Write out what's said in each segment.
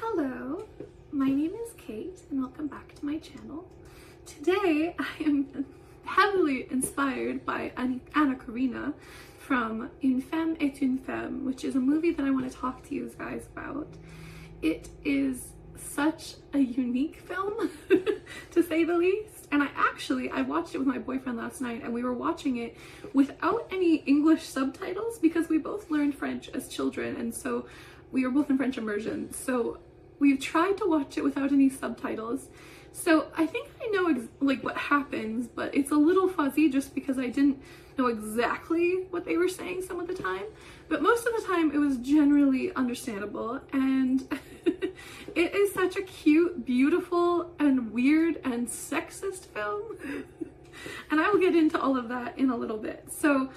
Hello, my name is Kate and welcome back to my channel. Today I am heavily inspired by Anna Karina from Une Femme et Une Femme, which is a movie that I want to talk to you guys about. It is such a unique film to say the least, and I watched it with my boyfriend last night and we were watching it without any English subtitles because we both learned French as children, and so we were both in French immersion, so we've tried to watch it without any subtitles. So I think I know like what happens, but it's a little fuzzy just because I didn't know exactly what they were saying some of the time. But most of the time it was generally understandable, and it is such a cute, beautiful, and weird and sexist film. And I will get into all of that in a little bit. So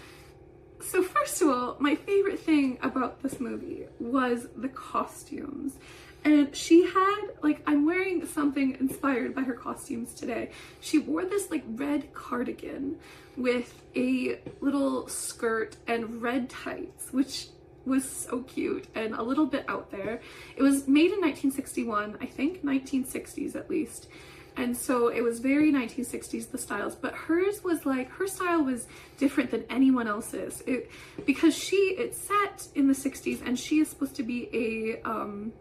first of all, my favorite thing about this movie was the costumes. And she had, like, I'm wearing something inspired by her costumes today. She wore this like red cardigan with a little skirt and red tights, which was so cute and a little bit out there. It was made in 1961, I think 1960s at least. And so it was very 1960s, the styles, but hers was like, her style was different than anyone else's. Because it's set in the 60s and she is supposed to be a, kind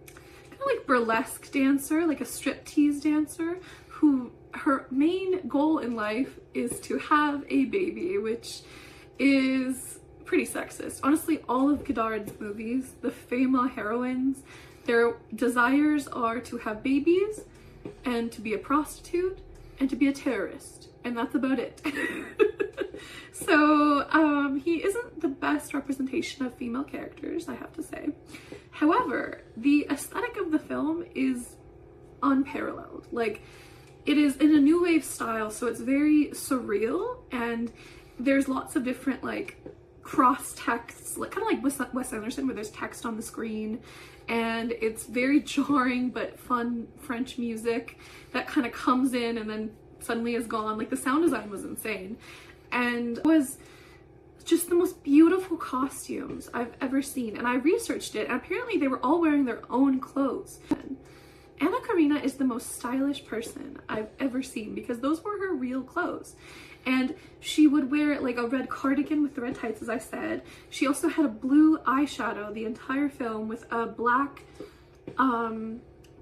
of like burlesque dancer, like a striptease dancer, who her main goal in life is to have a baby, which is pretty sexist. Honestly, all of Godard's movies, the female heroines, their desires are to have babies and to be a prostitute and to be a terrorist, and that's about it. So he isn't the best representation of female characters, I have to say. However, the aesthetic of the film is unparalleled. Like, it is in a new wave style, so it's very surreal, and there's lots of different like cross texts, like kind of like Wes Anderson, where there's text on the screen, and it's very jarring but fun French music that kind of comes in and then suddenly is gone. Like, the sound design was insane, and was just the most beautiful costumes I've ever seen. And I researched it, and apparently they were all wearing their own clothes. Anna Karina is the most stylish person I've ever seen because those were her real clothes. And she would wear like a red cardigan with the red tights, as I said. She also had a blue eyeshadow the entire film with a black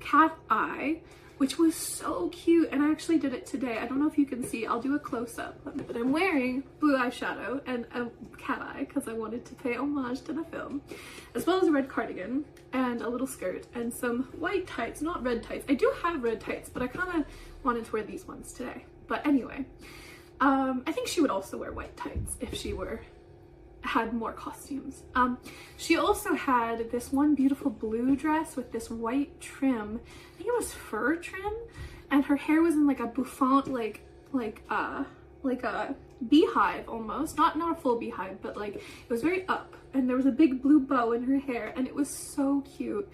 cat eye, which was so cute. And I actually did it today. I don't know if you can see, I'll do a close-up, but I'm wearing blue eyeshadow and a cat eye because I wanted to pay homage to the film, as well as a red cardigan and a little skirt and some white tights, not red tights. I do have red tights, but I kind of wanted to wear these ones today. But anyway, I think she would also wear white tights if she had more costumes. She also had this one beautiful blue dress with this white trim. I think it was fur trim, and her hair was in like a bouffant, like a beehive almost. Not a full beehive, but like it was very up, and there was a big blue bow in her hair, and it was so cute.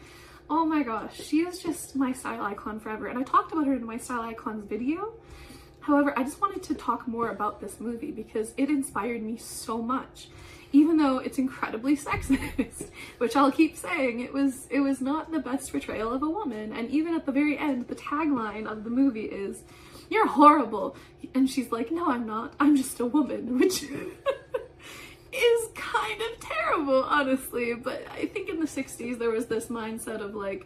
Oh my gosh, she is just my style icon forever, and I talked about her in my style icons video. However, I just wanted to talk more about this movie because it inspired me so much, even though it's incredibly sexist, which I'll keep saying. It was not the best portrayal of a woman, and even at the very end, the tagline of the movie is, "You're horrible," and she's like, "No, I'm not. I'm just a woman," which is kind of terrible, honestly. But I think in the 60s there was this mindset of like,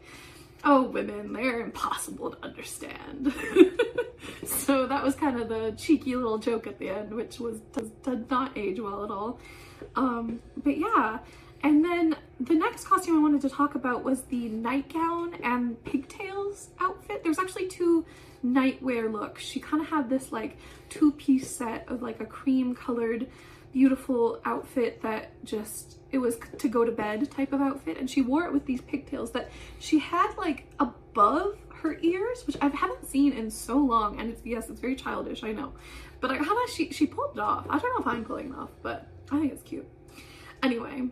oh, women, they're impossible to understand. So that was kind of the cheeky little joke at the end, which did not age well at all. But yeah, and then the next costume I wanted to talk about was the nightgown and pigtails outfit. There's actually two nightwear looks. She kind of had this like two-piece set of like a cream colored beautiful outfit that it was to go to bed type of outfit, and she wore it with these pigtails that she had like above her ears, which I haven't seen in so long, and it's very childish, I know, but she pulled it off. I don't know if I'm pulling it off, but I think it's cute. Anyway,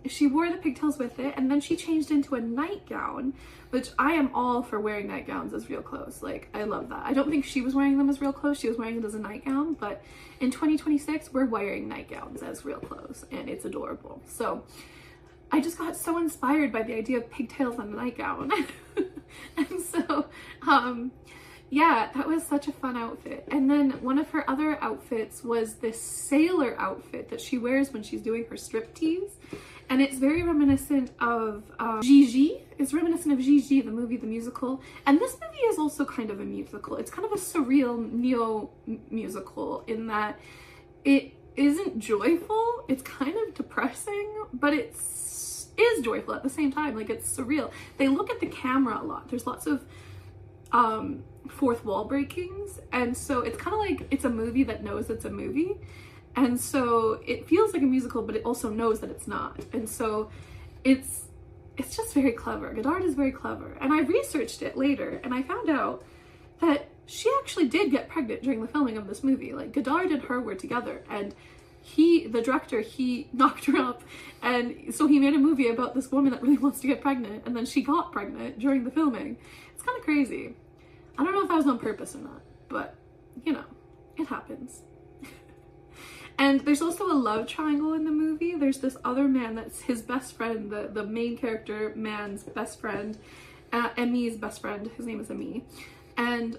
she wore the pigtails with it, and then she changed into a nightgown, which I am all for wearing nightgowns as real clothes. Like, I love that. I don't think she was wearing them as real clothes. She was wearing it as a nightgown, but in 2026, we're wearing nightgowns as real clothes, and it's adorable. So I just got so inspired by the idea of pigtails on a nightgown. And so, yeah, that was such a fun outfit. And then one of her other outfits was this sailor outfit that she wears when she's doing her striptease. And it's very reminiscent of Gigi. It's reminiscent of Gigi, the movie, the musical. And this movie is also kind of a musical. It's kind of a surreal neo-musical in that it isn't joyful. It's kind of depressing, but it is joyful at the same time. Like, it's surreal. They look at the camera a lot. There's lots of fourth wall breakings. And so it's kind of like it's a movie that knows it's a movie. And so it feels like a musical, but it also knows that it's not. And so it's just very clever. Godard is very clever. And I researched it later and I found out that she actually did get pregnant during the filming of this movie. Like, Godard and her were together, and the director, he knocked her up, and so he made a movie about this woman that really wants to get pregnant, and then she got pregnant during the filming. It's kind of crazy. I don't know if that was on purpose or not, but you know, it happens. And there's also a love triangle in the movie. There's this other man that's his best friend, the main character man's best friend, Emmy's best friend. His name is Emmy. And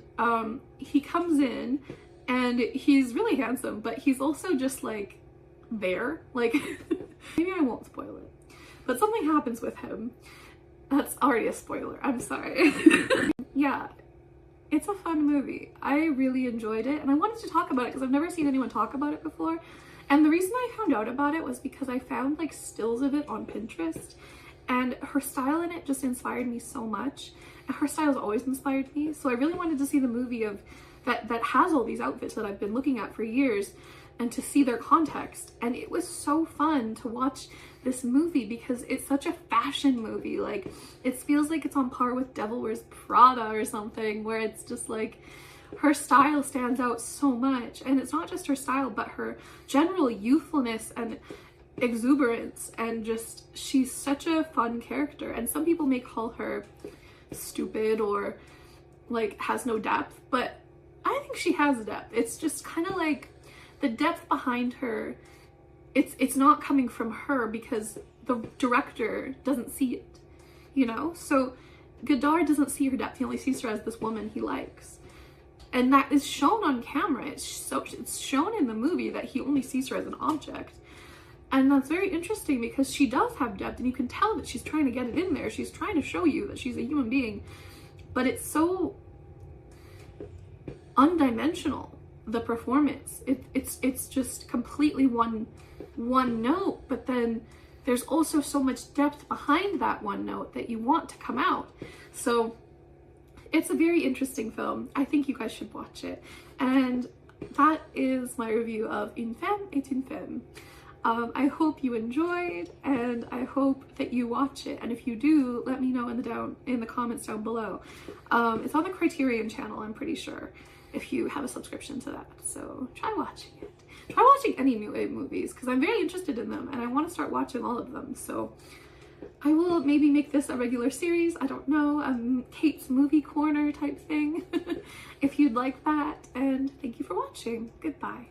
he comes in and he's really handsome, but he's also just like there. Like, maybe I won't spoil it, but something happens with him. That's already a spoiler. I'm sorry. Yeah. It's a fun movie. I really enjoyed it, and I wanted to talk about it because I've never seen anyone talk about it before. And the reason I found out about it was because I found like stills of it on Pinterest, and her style in it just inspired me so much. And her style has always inspired me, so I really wanted to see the movie of that has all these outfits that I've been looking at for years, and to see their context. And it was so fun to watch this movie because it's such a fashion movie. Like, it feels like it's on par with Devil Wears Prada or something, where it's just like her style stands out so much. And it's not just her style, but her general youthfulness and exuberance, and just, she's such a fun character. And some people may call her stupid or like has no depth, but I think she has depth. It's just kind of like the depth behind her, it's not coming from her because the director doesn't see it, you know? So Godard doesn't see her depth. He only sees her as this woman he likes. And that is shown on camera. It's shown in the movie that he only sees her as an object. And that's very interesting because she does have depth, and you can tell that she's trying to get it in there. She's trying to show you that she's a human being, but it's so undimensional, the performance. It's just completely one note, but then there's also so much depth behind that one note that you want to come out. So it's a very interesting film. I think you guys should watch it. And that is my review of Une Femme et une Femme. I hope you enjoyed, and I hope that you watch it. And if you do, let me know in the comments down below. It's on the Criterion channel, I'm pretty sure, if you have a subscription to that. So try watching it. Try watching any new wave movies, because I'm very interested in them and I want to start watching all of them. So I will maybe make this a regular series. I don't know, Kate's movie corner type thing if you'd like that. And thank you for watching. Goodbye.